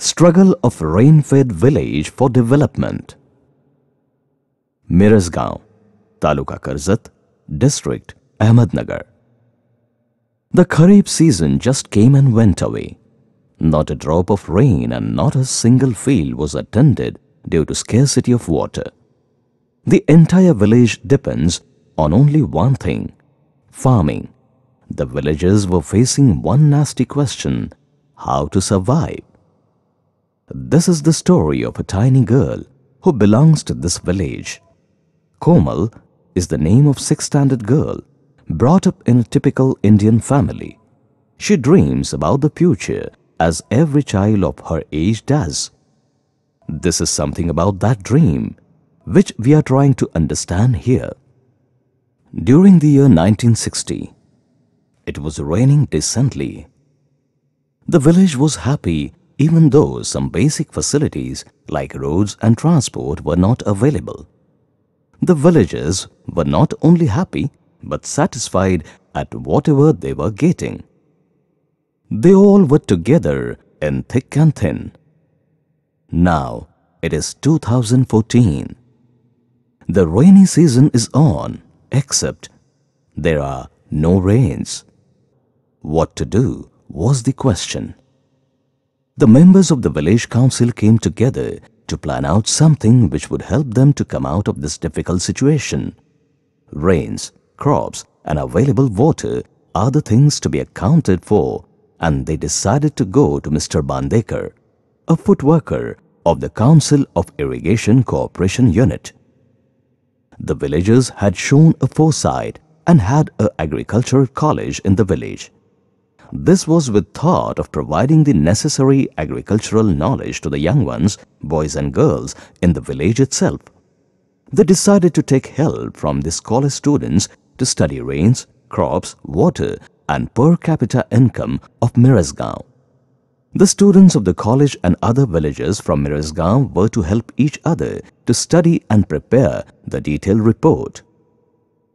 Struggle of rain-fed village for development. Mirajgaon, Taluka KARJAT, District AHMEDNAGAR. The Kharif season just came and went away. Not a drop of rain and not a single field was attended due to scarcity of water. The entire village depends on only one thing: farming. The villagers were facing one nasty question: how to survive. This is the story of a tiny girl who belongs to this village. Komal is the name of 6th standard girl, brought up in a typical Indian family. She dreams about the future as every child of her age does. This is something about that dream which we are trying to understand here. During the year 1960, it was raining decently. The village was happy even though some basic facilities like roads and transport were not available. The villagers were not only happy but satisfied at whatever they were getting. They all were together in thick and thin. Now it is 2014. The rainy season is on, except there are no rains. What to do was the question. The members of the village council came together to plan out something which would help them to come out of this difficult situation. Rains, crops and available water are the things to be accounted for, and they decided to go to Mr. Bandekar, a foot worker of the Council of Irrigation Cooperation Unit. The villagers had shown a foresight and had an agricultural college in the village. This was with thought of providing the necessary agricultural knowledge to the young ones, boys and girls, in the village itself. They decided to take help from these college students to study rains, crops, water and per capita income of Mirajgaon. The students of the college and other villagers from Mirajgaon were to help each other to study and prepare the detailed report.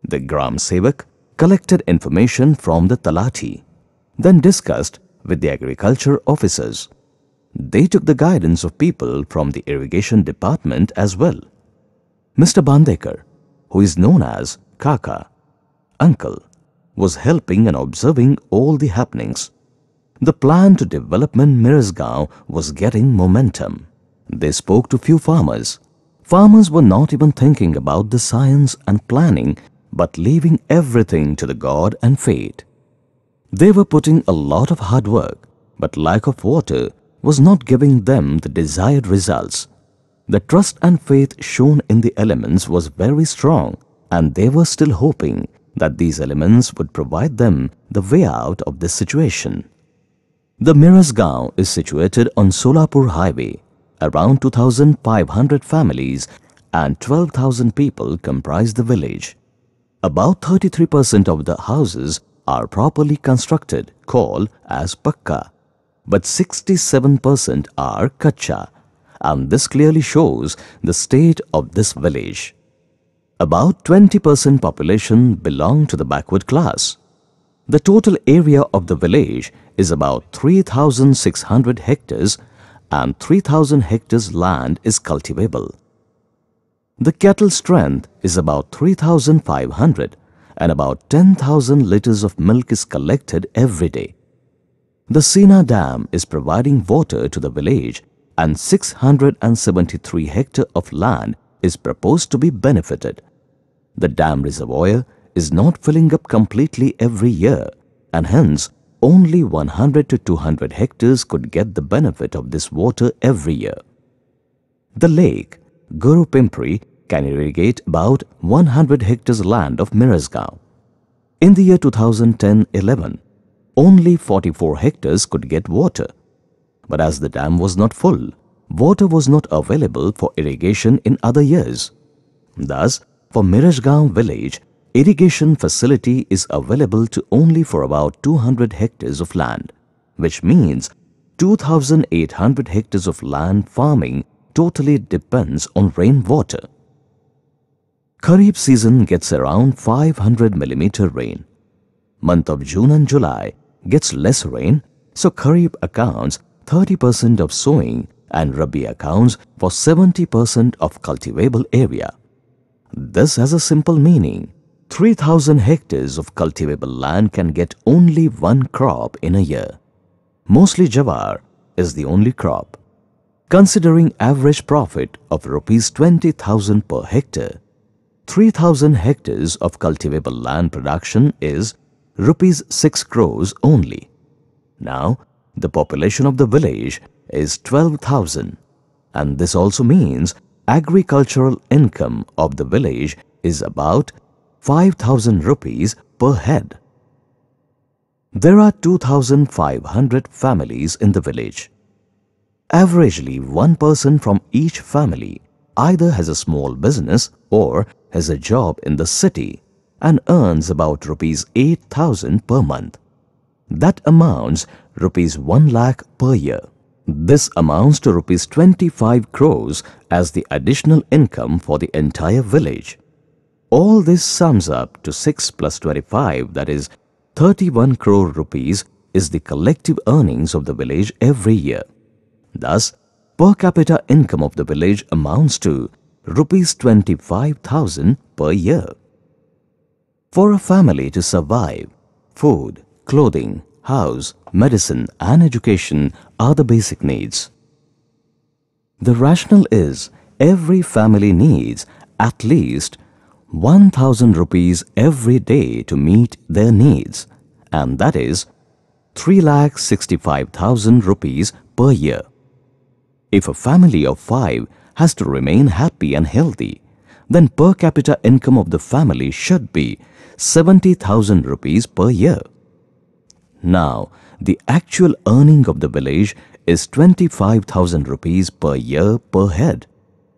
The Gram Sevak collected information from the Talati, then discussed with the agriculture officers. They took the guidance of people from the irrigation department as well. Mr. Bandekar, who is known as Kaka, uncle, was helping and observing all the happenings. The plan to development Mirajgaon was getting momentum. They spoke to few farmers. Farmers were not even thinking about the science and planning, but leaving everything to the God and fate. They were putting a lot of hard work, but lack of water was not giving them the desired results. The trust and faith shown in the elements was very strong, and they were still hoping that these elements would provide them the way out of this situation. The Mirajgaon is situated on Solapur Highway. Around 2,500 families and 12,000 people comprise the village. About 33% of the houses are properly constructed, called as Pakka, but 67% are Kacha, and this clearly shows the state of this village. About 20% population belong to the backward class. The total area of the village is about 3,600 hectares and 3,000 hectares land is cultivable. The cattle strength is about 3,500 and about 10,000 liters of milk is collected every day. The Sina Dam is providing water to the village and 673 hectares of land is proposed to be benefited. The dam reservoir is not filling up completely every year, and hence only 100 to 200 hectares could get the benefit of this water every year. The lake, Guru Pimpri, can irrigate about 100 hectares land of Mirajgaon. In the year 2010-11, only 44 hectares could get water. But as the dam was not full, water was not available for irrigation in other years. Thus, for Mirajgaon village, irrigation facility is available to only for about 200 hectares of land, which means 2,800 hectares of land farming totally depends on rainwater. Kharif season gets around 500 mm rain. Month of June and July gets less rain, so Kharif accounts 30% of sowing and Rabi accounts for 70% of cultivable area. This has a simple meaning. 3,000 hectares of cultivable land can get only one crop in a year. Mostly jawar is the only crop. Considering average profit of rupees 20,000 per hectare, 3,000 hectares of cultivable land production is rupees 6 crores only. Now, the population of the village is 12,000, and this also means agricultural income of the village is about 5,000 rupees per head. There are 2,500 families in the village. Averagely, one person from each family either has a small business or has a job in the city and earns about rupees 8,000 per month. That amounts rupees 1 lakh per year. This amounts to rupees 25 crores as the additional income for the entire village. All this sums up to 6 plus 25, that is 31 crore rupees is the collective earnings of the village every year. Thus, per capita income of the village amounts to rupees 25,000 per year. For a family to survive, food, clothing, house, medicine and education are the basic needs. The rationale is every family needs at least 1,000 rupees every day to meet their needs, and that is 3,65,000 rupees per year. If a family of 5 has to remain happy and healthy, then per capita income of the family should be 70,000 rupees per year. Now, the actual earning of the village is 25,000 rupees per year per head.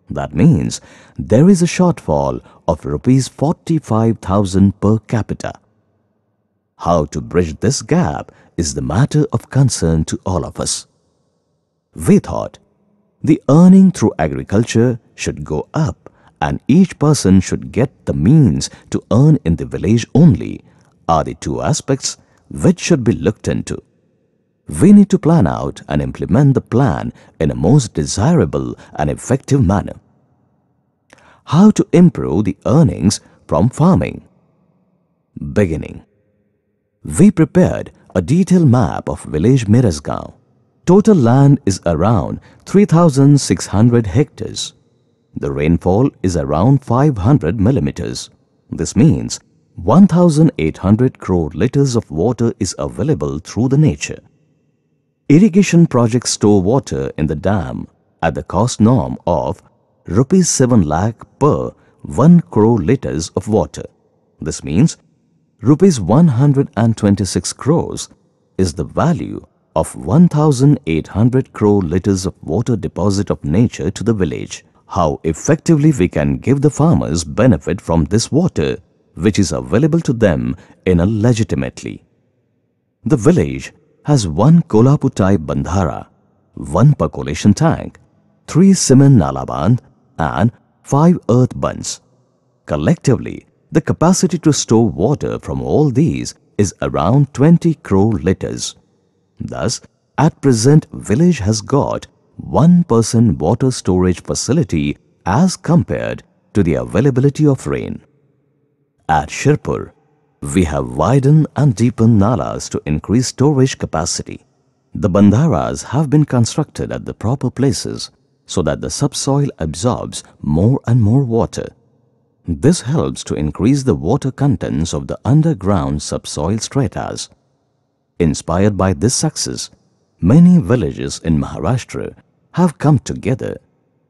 That means there is a shortfall of rupees 45,000 per capita. How to bridge this gap is the matter of concern to all of us. We thought the earning through agriculture should go up and each person should get the means to earn in the village only are the two aspects which should be looked into. We need to plan out and implement the plan in a most desirable and effective manner. How to improve the earnings from farming? Beginning. We prepared a detailed map of village Mirajgaon. Total land is around 3,600 hectares. The rainfall is around 500 millimeters. This means 1,800 crore liters of water is available through the nature. Irrigation projects store water in the dam at the cost norm of rupees 7 lakh per 1 crore liters of water. This means rupees 126 crores is the value of 1,800 crore liters of water deposit of nature to the village. How effectively we can give the farmers benefit from this water which is available to them in a legitimately. The village has one Kolhapur type bandhara, one percolation tank, 3 cement nala bandh and 5 earth bunds. Collectively, the capacity to store water from all these is around 20 crore liters. Thus, at present village has got 1% water storage facility as compared to the availability of rain. At Shirpur, we have widened and deepened nalas to increase storage capacity. The bandharas have been constructed at the proper places so that the subsoil absorbs more and more water. This helps to increase the water contents of the underground subsoil stratas. Inspired by this success, many villages in Maharashtra have come together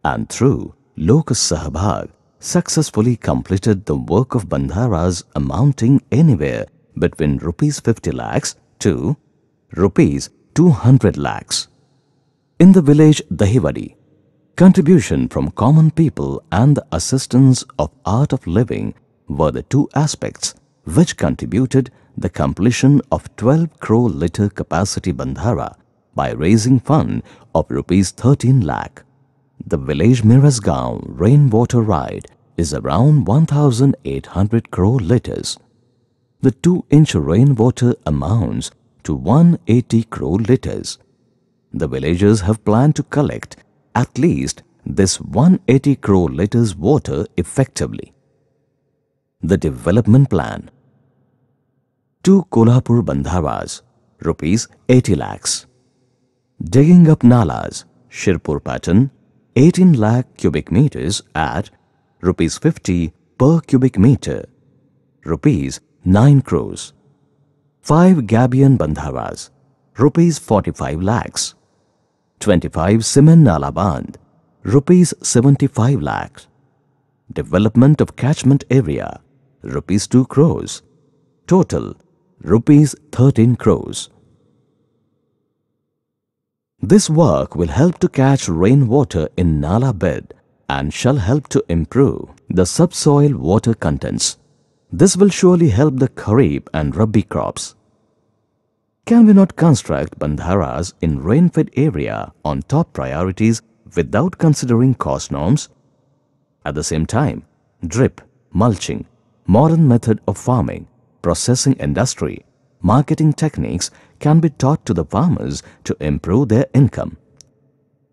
and through Lok Sahbhag successfully completed the work of bandharas amounting anywhere between rupees 50 lakhs to rupees 200 lakhs. In the village Dahiwadi, contribution from common people and the assistance of art of living were the two aspects which contributed the completion of 12 crore litre capacity bandhara by raising fund of rupees 13 lakh. The village Mirajgaon rainwater ride is around 1,800 crore litres. The 2-inch rainwater amounts to 180 crore litres. the villagers have planned to collect at least this 180 crore liters water effectively. The development plan: 2 Kolhapur Bandharas, rupees 80 lakhs. Digging up nalas, Shirpur pattern, 18 lakh cubic meters at rupees 50 per cubic meter, rupees 9 crores. 5 Gabion Bandharas, rupees 45 lakhs. 25 Cement Nala Bandh, rupees 75 lakhs. Development of catchment area, rupees 2 crores. Total, rupees 13 crores. This work will help to catch rainwater in Nala bed and shall help to improve the subsoil water contents. This will surely help the Kharif and Rabi crops. Can we not construct bandharas in rain-fed area on top priorities without considering cost norms? At the same time, drip, mulching, modern method of farming, processing industry, marketing techniques can be taught to the farmers to improve their income.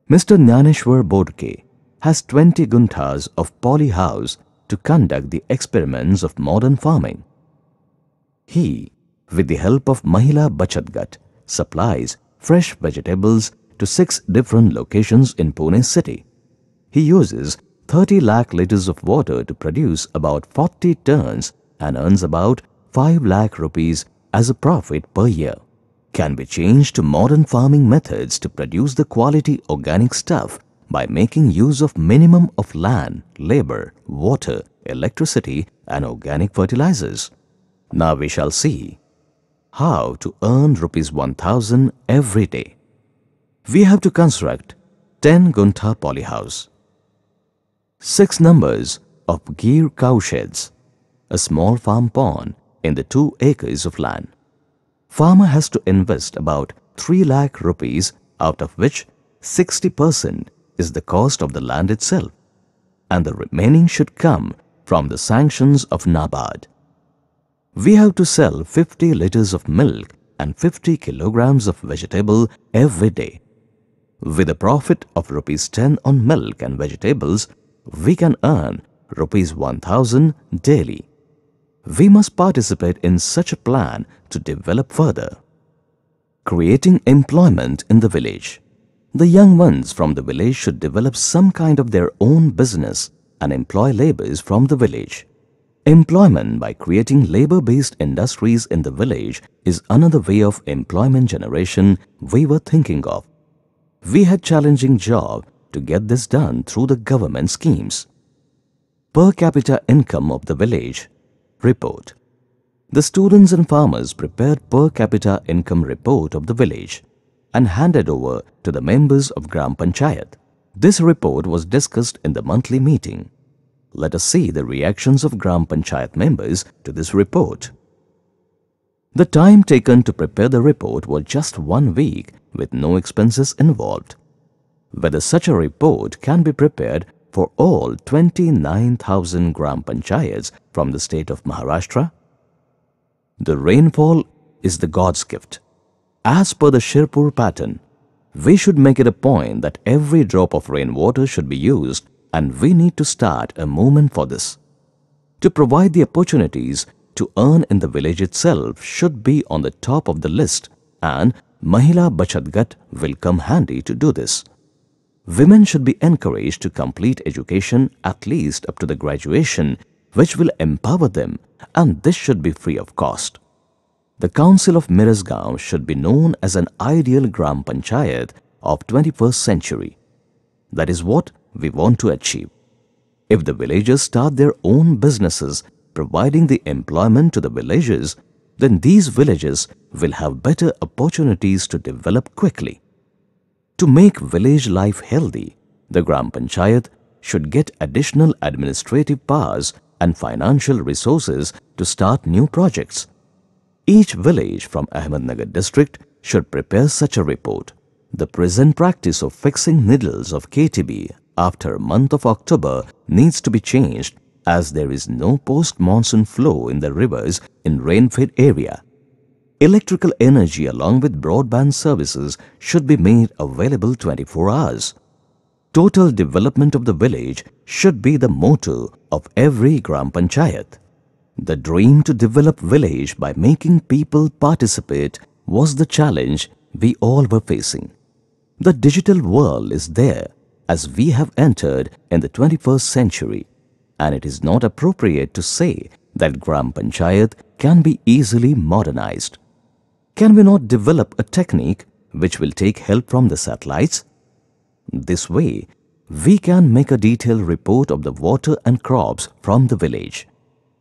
Mr. Jnaneshwar Bodke has 20 gunthas of poly house to conduct the experiments of modern farming. He, with the help of Mahila Bachat Gut, supplies fresh vegetables to 6 different locations in Pune city. He uses 30 lakh liters of water to produce about 40 tons and earns about 5 lakh rupees as a profit per year. Can be changed to modern farming methods to produce the quality organic stuff by making use of minimum of land, labor, water, electricity and organic fertilizers. Now we shall see how to earn rupees 1000 every day. We have to construct 10 guntha poly house, 6 numbers of Gir cow sheds, a small farm pond in the 2 acres of land. Farmer has to invest about 3 lakh rupees, out of which 60% is the cost of the land itself, and the remaining should come from the sanctions of NABARD. We have to sell 50 liters of milk and 50 kilograms of vegetable every day. With a profit of rupees 10 on milk and vegetables, we can earn rupees 1000 daily. We must participate in such a plan to develop further. Creating employment in the village. The young ones from the village should develop some kind of their own business and employ laborers from the village. Employment by creating labor-based industries in the village is another way of employment generation we were thinking of. We had challenging job to get this done through the government schemes. Per capita income of the village report. The students and farmers prepared per capita income report of the village and handed over to the members of Gram Panchayat. This report was discussed in the monthly meeting. Let us see the reactions of Gram Panchayat members to this report. The time taken to prepare the report was just 1 week with no expenses involved. Whether such a report can be prepared for all 29,000 Gram Panchayats from the state of Maharashtra? The rainfall is the God's gift. As per the Shirpur pattern, we should make it a point that every drop of rainwater should be used, and we need to start a movement for this. To provide the opportunities to earn in the village itself should be on the top of the list, and Mahila Bachat Gut will come handy to do this. Women should be encouraged to complete education at least up to the graduation, which will empower them, and this should be free of cost. The Council of Mirajgaon should be known as an ideal Gram Panchayat of 21st century. That is what we want to achieve. If the villagers start their own businesses providing the employment to the villagers, then these villages will have better opportunities to develop quickly. To make village life healthy, the Gram Panchayat should get additional administrative powers and financial resources to start new projects. Each village from Ahmednagar district should prepare such a report. The present practice of fixing needles of KTB after month of October needs to be changed, as there is no post-monsoon flow in the rivers in rain-fed area. Electrical energy along with broadband services should be made available 24 hours. Total development of the village should be the motto of every Gram Panchayat. The dream to develop village by making people participate was the challenge we all were facing. The digital world is there as we have entered in the 21st century, and it is not appropriate to say that Gram Panchayat can be easily modernized. Can we not develop a technique which will take help from the satellites? This way, we can make a detailed report of the water and crops from the village,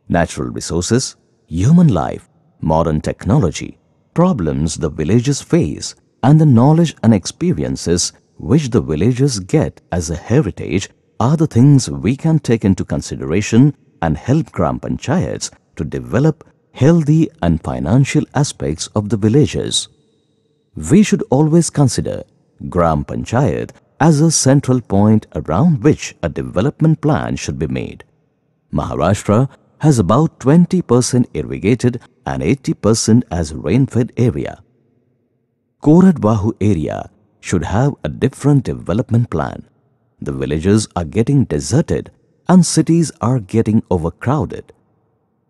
natural resources, human life, modern technology, problems the villagers face, and the knowledge and experiences which the villagers get as a heritage are the things we can take into consideration and help Gram Panchayats to develop healthy and financial aspects of the villages. We should always consider Gram Panchayat as a central point around which a development plan should be made. Maharashtra has about 20% irrigated and 80% as rain-fed area. Koradwahu area should have a different development plan. The villages are getting deserted and cities are getting overcrowded.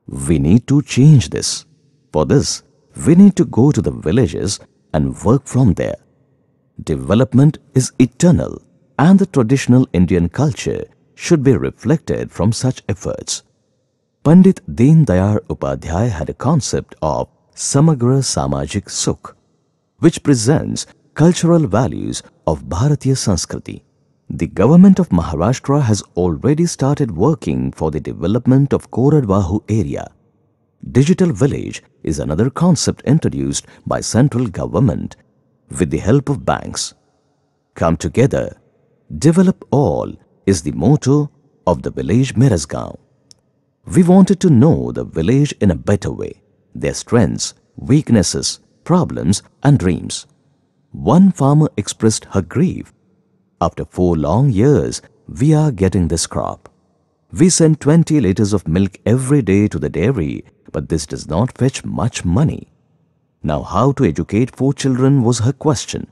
We need to change this. For this, we need to go to the villages and work from there. Development is eternal, and the traditional Indian culture should be reflected from such efforts. Pandit Deen Dayal Upadhyay had a concept of Samagra Samajik Sukh, which presents cultural values of Bharatiya Sanskriti. The government of Maharashtra has already started working for the development of Koradwahu area. Digital village is another concept introduced by central government with the help of banks. Come together, develop all is the motto of the village Mirajgaon. We wanted to know the village in a better way, their strengths, weaknesses, problems and dreams. One farmer expressed her grief. After 4 long years, we are getting this crop. We send 20 liters of milk every day to the dairy, but this does not fetch much money. Now how to educate 4 children was her question.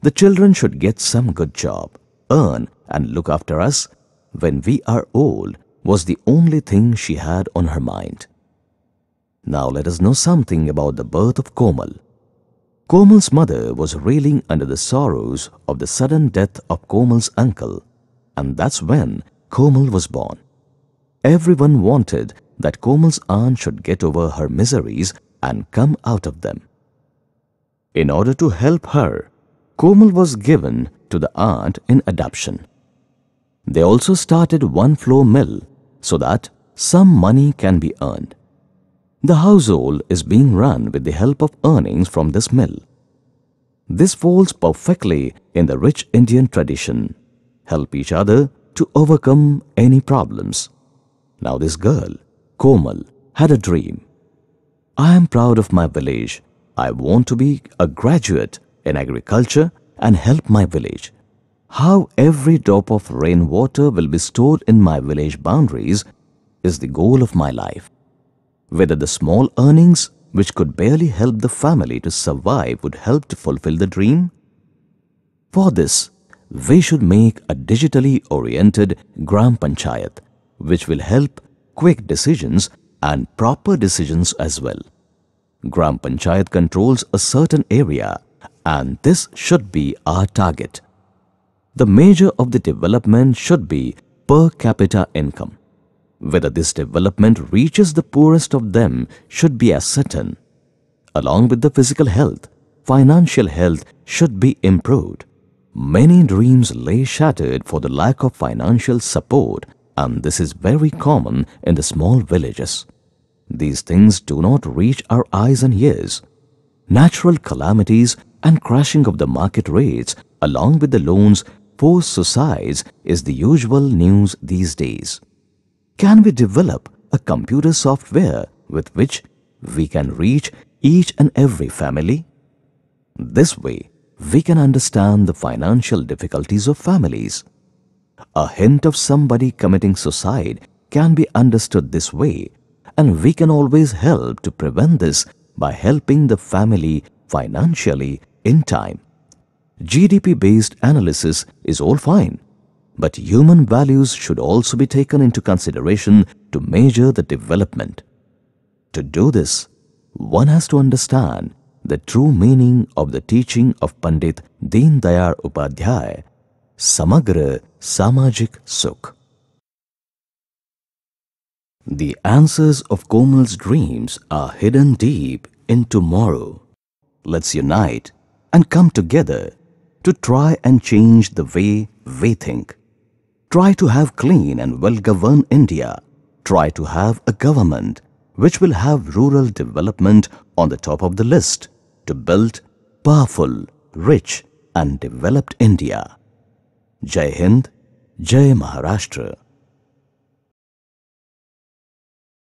The children should get some good job, earn and look after us when we are old was the only thing she had on her mind. Now let us know something about the birth of Komal. Komal's mother was reeling under the sorrows of the sudden death of Komal's uncle, and that's when Komal was born. Everyone wanted that Komal's aunt should get over her miseries and come out of them. In order to help her, Komal was given to the aunt in adoption. They also started one flour mill so that some money can be earned. The household is being run with the help of earnings from this mill. This falls perfectly in the rich Indian tradition. Help each other to overcome any problems. Now this girl, Komal, had a dream. I am proud of my village. I want to be a graduate in agriculture and help my village. How every drop of rainwater will be stored in my village boundaries is the goal of my life. Whether the small earnings which could barely help the family to survive would help to fulfill the dream? For this, we should make a digitally oriented Gram Panchayat which will help quick decisions and proper decisions as well. Gram Panchayat controls a certain area and this should be our target. The measure of the development should be per capita income. Whether this development reaches the poorest of them should be ascertained. Along with the physical health, financial health should be improved. Many dreams lay shattered for the lack of financial support, and this is very common in the small villages. These things do not reach our eyes and ears. Natural calamities and crashing of the market rates along with the loans forced suicides is the usual news these days. Can we develop a computer software with which we can reach each and every family? This way, we can understand the financial difficulties of families. A hint of somebody committing suicide can be understood this way, and we can always help to prevent this by helping the family financially in time. GDP-based analysis is all fine, but human values should also be taken into consideration to measure the development. To do this, one has to understand the true meaning of the teaching of Pandit Deen Dayal Upadhyay, Samagra Samajik Sukh. The answers of Komal's dreams are hidden deep in tomorrow. Let's unite and come together to try and change the way we think. Try to have clean and well-governed India. Try to have a government which will have rural development on the top of the list to build powerful, rich and developed India. Jai Hind, Jai Maharashtra.